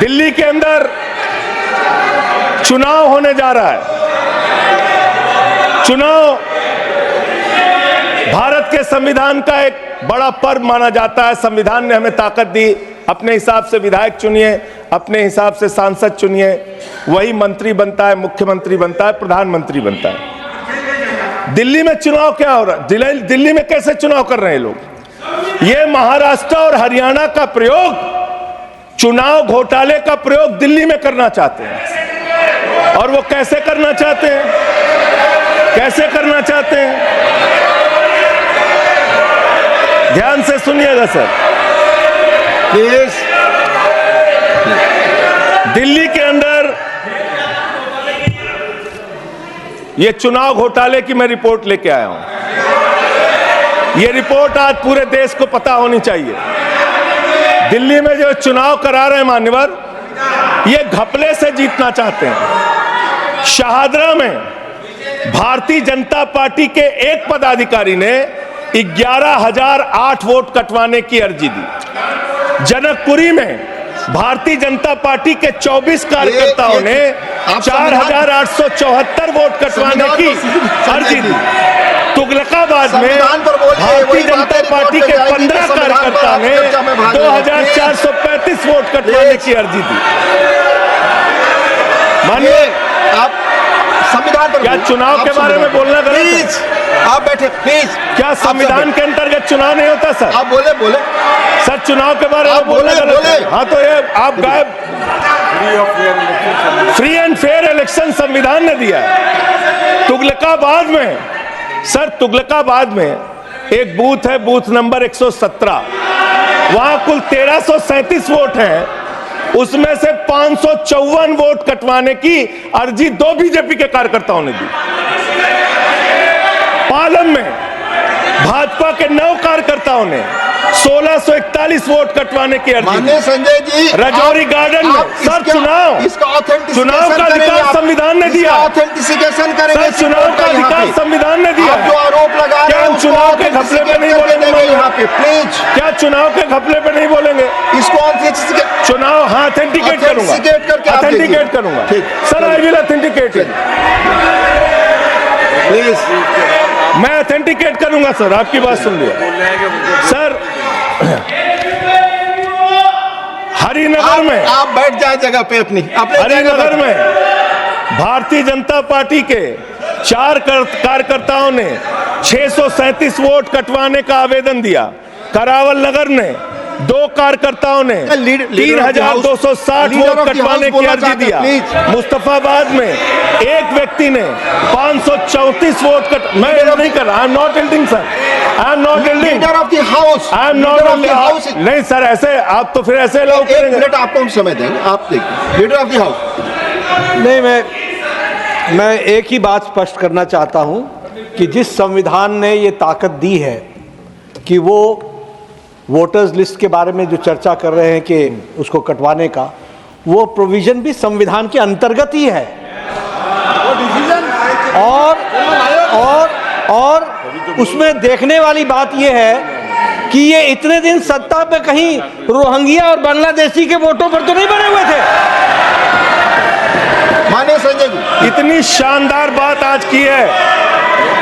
दिल्ली के अंदर चुनाव होने जा रहा है। चुनाव भारत के संविधान का एक बड़ा पर्व माना जाता है। संविधान ने हमें ताकत दी, अपने हिसाब से विधायक चुनिए, अपने हिसाब से सांसद चुनिए, वही मंत्री बनता है, मुख्यमंत्री बनता है, प्रधानमंत्री बनता है। दिल्ली में चुनाव क्या हो रहा है? दिल्ली में कैसे चुनाव कर रहे हैं लोग? ये महाराष्ट्र और हरियाणा का प्रयोग, चुनाव घोटाले का प्रयोग दिल्ली में करना चाहते हैं। और वो कैसे करना चाहते हैं? कैसे करना चाहते हैं? ध्यान से सुनिएगा सर प्लीज। दिल्ली के अंदर ये चुनाव घोटाले की मैं रिपोर्ट लेके आया हूं। ये रिपोर्ट आज पूरे देश को पता होनी चाहिए। दिल्ली में जो चुनाव करा रहे हैं मान्यवर, ये घपले से जीतना चाहते हैं। शाहदरा में भारतीय जनता पार्टी के एक पदाधिकारी ने 11,008 वोट कटवाने की अर्जी दी। जनकपुरी में भारतीय जनता पार्टी के 24 कार्यकर्ताओं ने 4,874 वोट कटवाने की अर्जी दी। तुगलकाबाद में भारतीय जनता पार्टी के 15 कार्यकर्ता ने 2,435 वोट कटवाने की अर्जी दी। मानिए आप संविधान पर क्या चुनाव के बारे में बोलना गलत है? आप बैठे प्लीज। क्या संविधान के अंतर्गत चुनाव नहीं होता सर? आप बोले सर, चुनाव के बारे में बोलना गलत है। हाँ तो ये आप गायब। फ्री एंड फेयर इलेक्शन संविधान ने दिया है। तुगलकाबाद में सर, तुगलकाबाद में एक बूथ है, बूथ नंबर 117। वहां कुल 1337 वोट हैं, उसमें से 554 वोट कटवाने की अर्जी 2 बीजेपी के कार्यकर्ताओं ने दी। पालम में भाजपा के 9 कार्यकर्ताओं ने 1641 वोट कटवाने की अर्जी दी। संजय जी, रजौरी गार्डन में सर चुनाव का अधिकार संविधान ने दिया। ऑथेंटिसिकेशन करेंगे सर, चुनाव का अधिकार संविधान ने दिया। जो आरोप लगा रहे हैं, चुनाव के घपले पे नहीं बोलेंगे यहाँ पे प्लीज। क्या चुनाव के घपले पे नहीं बोलेंगे? इसको चुनाव हाँ ऑथेंटिकेट करूंगा, ऑथेंटिकेट करूंगा sir. I will authenticate please. मैं ऑथेंटिकेट करूंगा सर, आपकी बात सुन लिया सर। हरिनगर में आप बैठ जाए जगह पे अपनी। हरिनगर में भारतीय जनता पार्टी के 4 कार्यकर्ताओं ने 637 वोट कटवाने का आवेदन दिया। करावल नगर ने 2 कार्यकर्ताओं ने 3,260 वोट कटवाने की अर्जी दिया। मुस्तफाबाद में एक व्यक्ति ने 534 वोट मैं नहीं कर रहा। I am not एल्डिंग sir, I am not एल्डिंग। Leader of the house, I am not house. नहीं सर, ऐसे आप तो फिर ऐसे अलाउ करेंगे। मिनट आपको हम समय देंगे, आप देखिए। Leader of the house. नहीं, मैं एक ही बात स्पष्ट करना चाहता हूं कि जिस संविधान ने ये ताकत दी है कि वो वोटर्स लिस्ट के बारे में जो चर्चा कर रहे हैं कि उसको कटवाने का, वो प्रोविजन भी संविधान के अंतर्गत ही है। और उसमें देखने वाली बात यह है कि ये इतने दिन सत्ता पे कहीं रोहिंग्या और बांग्लादेशी के वोटों पर तो नहीं बने हुए थे। माने संजय जी, इतनी शानदार बात आज की है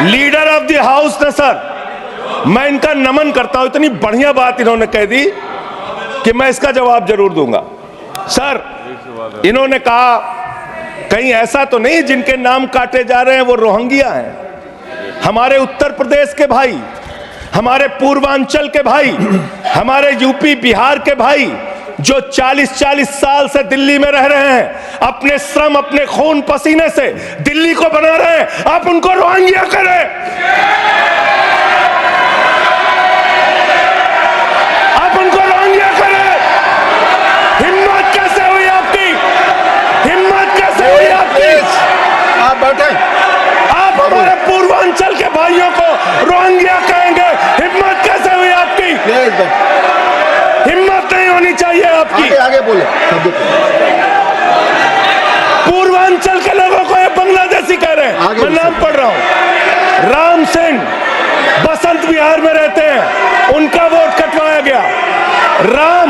लीडर ऑफ द हाउस ने सर, मैं इनका नमन करता हूं। इतनी बढ़िया बात इन्होंने कह दी कि मैं इसका जवाब जरूर दूंगा। सर, इन्होंने कहा कहीं ऐसा तो नहीं जिनके नाम काटे जा रहे हैं वो रोहिंग्या हैं। हमारे उत्तर प्रदेश के भाई, हमारे पूर्वांचल के भाई, हमारे यूपी बिहार के भाई जो 40-40 साल से दिल्ली में रह रहे हैं, अपने श्रम, अपने खून पसीने से दिल्ली को बना रहे हैं, आप उनको रोहिंग्या करें। आप हमारे पूर्वांचल के भाइयों को रोहिंग्या कहेंगे, हिम्मत कैसे हुई आपकी? हिम्मत नहीं होनी चाहिए आपकी। आगे बोले। पूर्वांचल के लोगों को ये बांग्लादेशी कह रहे हैं। मैं नाम पढ़ रहा हूं, राम सिंह बसंत विहार में रहते हैं, उनका वोट कटवाया गया। राम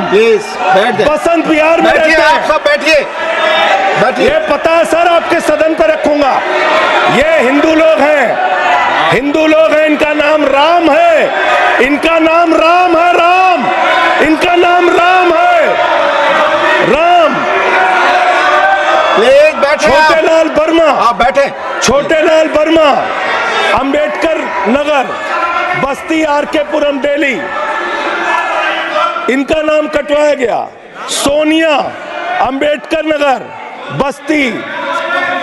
प्लीज बैठ जाए, बसंत विहार में बैठिए, रहते आप हैं। सब बैठिए, बैठिए। ये पता है सर, आपके सदन पर रखूंगा। ये हिंदू लोग हैं, हिंदू लोग हैं, इनका नाम राम है, इनका नाम राम है, राम, इनका नाम राम है, राम। प्लीज बैठे आप। छोटेलाल वर्मा, आप बैठे। छोटेलाल वर्मा, अंबेडकर नगर, बस्ती, आरकेपुरम, दिल्ली, इनका नाम कटवाया गया। सोनिया, अंबेडकर नगर, बस्ती,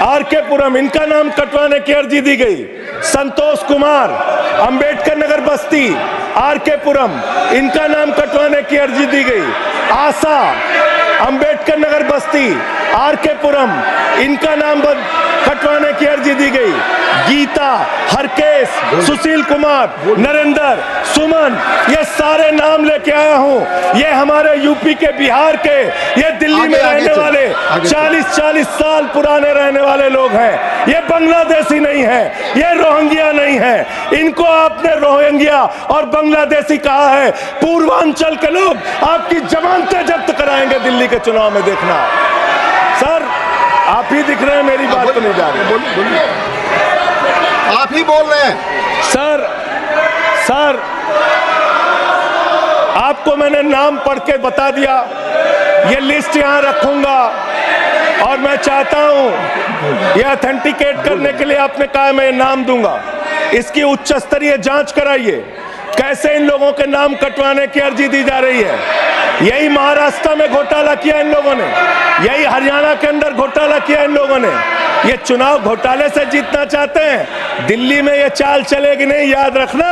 आरकेपुरम, इनका नाम कटवाने की अर्जी दी गई। संतोष कुमार, अंबेडकर नगर, बस्ती, आरकेपुरम, इनका नाम कटवाने की अर्जी दी गई। आशा, अंबेडकर नगर, बस्ती, आरकेपुरम, इनका नाम कटवाने की अर्जी दी गई। गीता, हरकेश, सुशील कुमार, नरेंद्र, सुमन, ये सारे नाम लेके आया हूं। ये हमारे यूपी के, बिहार के, ये दिल्ली में रहने वाले 40-40 साल पुराने रहने वाले लोग हैं। ये बांग्लादेशी नहीं है, ये रोहिंग्या नहीं है। इनको आपने रोहिंग्या और बांग्लादेशी कहा है। पूर्वांचल के लोग आपकी जमानतें जब्त कराएंगे दिल्ली के चुनाव में, देखना। सर आप ही दिख रहे हैं, मेरी बात तो नहीं जा रही। बोलिए, बोलिए। आप ही बोल रहे हैं। सर आपको मैंने नाम पढ़ के बता दिया। ये लिस्ट यहां रखूंगा और मैं चाहता हूं, ये ऑथेंटिकेट करने के लिए आपने कहा मैं नाम दूंगा। इसकी उच्च स्तरीय जांच कराइए, कैसे इन लोगों के नाम कटवाने की अर्जी दी जा रही है। यही महाराष्ट्र में घोटाला किया इन लोगों ने, यही हरियाणा के अंदर घोटाला किया इन लोगों ने। ये चुनाव घोटाले से जीतना चाहते हैं। दिल्ली में ये चाल चलेगी नहीं, याद रखना।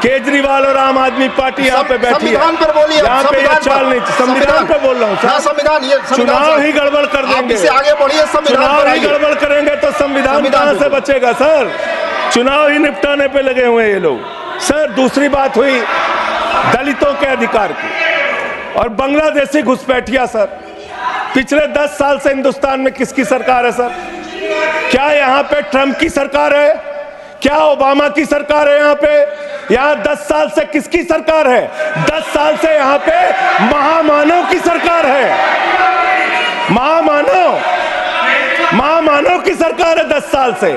केजरीवाल और आम आदमी पार्टी यहाँ पे बैठी है। संविधान पर बोलिए, यहाँ पे ये चाल नहीं, संविधान पे बोल रहा हूँ सर। संविधान, ये चुनाव ही गड़बड़ कर देंगे, इससे आगे बढ़िए। संविधान चुनाव पर ही आइए। गड़बड़ करेंगे तो संविधान कहां से बचेगा सर। चुनाव ही निपटाने पे लगे हुए हैं ये लोग। सर दूसरी बात हुई दलितों के अधिकार की और बांग्लादेशी घुसपैठिया। सर पिछले 10 साल से हिंदुस्तान में किसकी सरकार है सर? क्या यहाँ पे ट्रंप की सरकार है? क्या ओबामा की सरकार है? यहाँ पे, यहाँ 10 साल से किसकी सरकार है? 10 साल से यहाँ पे महामानव की सरकार है। महामानव की सरकार है 10 साल से।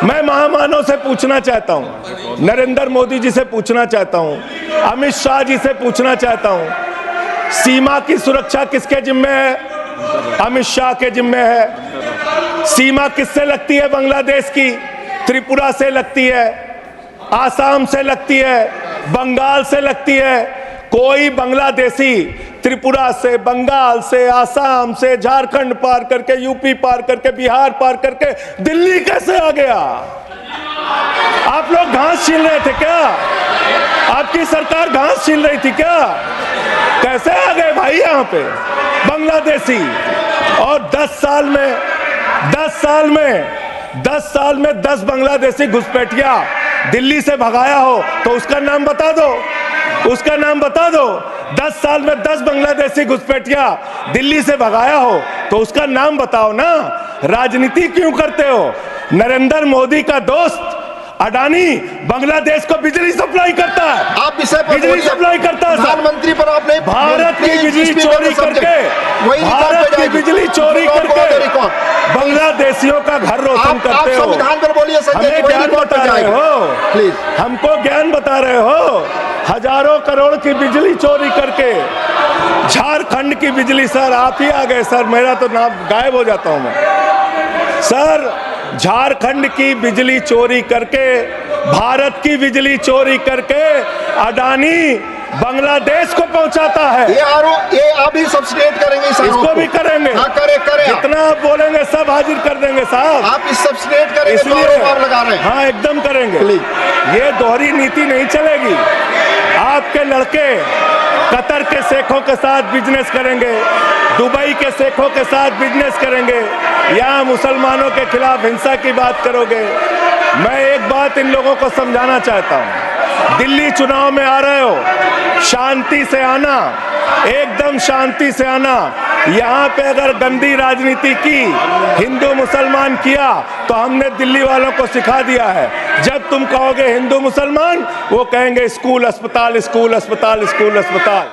मैं महामानव से पूछना चाहता हूं, नरेंद्र मोदी जी से पूछना चाहता हूं, अमित शाह जी से पूछना चाहता हूं, सीमा की सुरक्षा किसके जिम्मे है? अमित शाह के जिम्मे है। सीमा किससे लगती है? बांग्लादेश की, त्रिपुरा से लगती है, आसाम से लगती है, बंगाल से लगती है। कोई बांग्लादेशी त्रिपुरा से, बंगाल से, आसाम से, झारखंड पार करके, यूपी पार करके, बिहार पार करके दिल्ली कैसे आ गया? आप लोग घास छील रहे थे क्या? आपकी सरकार घास छील रही थी क्या? कैसे आ गए भाई यहाँ पे बांग्लादेशी? और 10 साल में 10 बांग्लादेशी घुसपैठिया दिल्ली से भगाया हो तो उसका नाम बता दो, उसका नाम बता दो। 10 साल में 10 बांग्लादेशी घुसपैठिया दिल्ली से भगाया हो तो उसका नाम बताओ ना। राजनीति क्यों करते हो? नरेंद्र मोदी का दोस्त अडानी बांग्लादेश को बिजली सप्लाई करता है। आप विषय पर बिजली सप्लाई करता है। प्रधानमंत्री पर आपने भारत की बिजली चोरी करके, भारत की बिजली चोरी करके बांग्लादेशियों का घर रोशन करते हो। संविधान पर बोलिए। हमें ज्ञान बता रहे हो, प्लीज हमको ज्ञान बता रहे हो। हजारों करोड़ की बिजली चोरी करके झारखंड की बिजली। सर आप ही आ गए सर, मेरा तो नाम गायब हो जाता हूं मैं। सर झारखंड की बिजली चोरी करके, भारत की बिजली चोरी करके अडानी बांग्लादेश को पहुंचाता है। ये आप ही सब्सिडेट करेंगे? इसको भी करेंगे। हाँ, करें। जितना आप बोलेंगे सब हाजिर कर देंगे साहब। आप इस सब्सिडेट करेंगे? इसलिए लगा रहे हैं। हाँ एकदम करेंगे। ये दोहरी नीति नहीं चलेगी। आपके लड़के कतर के शेखों के साथ बिजनेस करेंगे, दुबई के शेखों के साथ बिजनेस करेंगे, यहाँ मुसलमानों के खिलाफ हिंसा की बात करोगे। मैं एक बात इन लोगों को समझाना चाहता हूँ, दिल्ली चुनाव में आ रहे हो, शांति से आना, एकदम शांति से आना। यहाँ पे अगर गंदी राजनीति की, हिंदू मुसलमान किया तो हमने दिल्ली वालों को सिखा दिया है। जब तुम कहोगे हिंदू मुसलमान, वो कहेंगे स्कूल अस्पताल, स्कूल अस्पताल, स्कूल अस्पताल।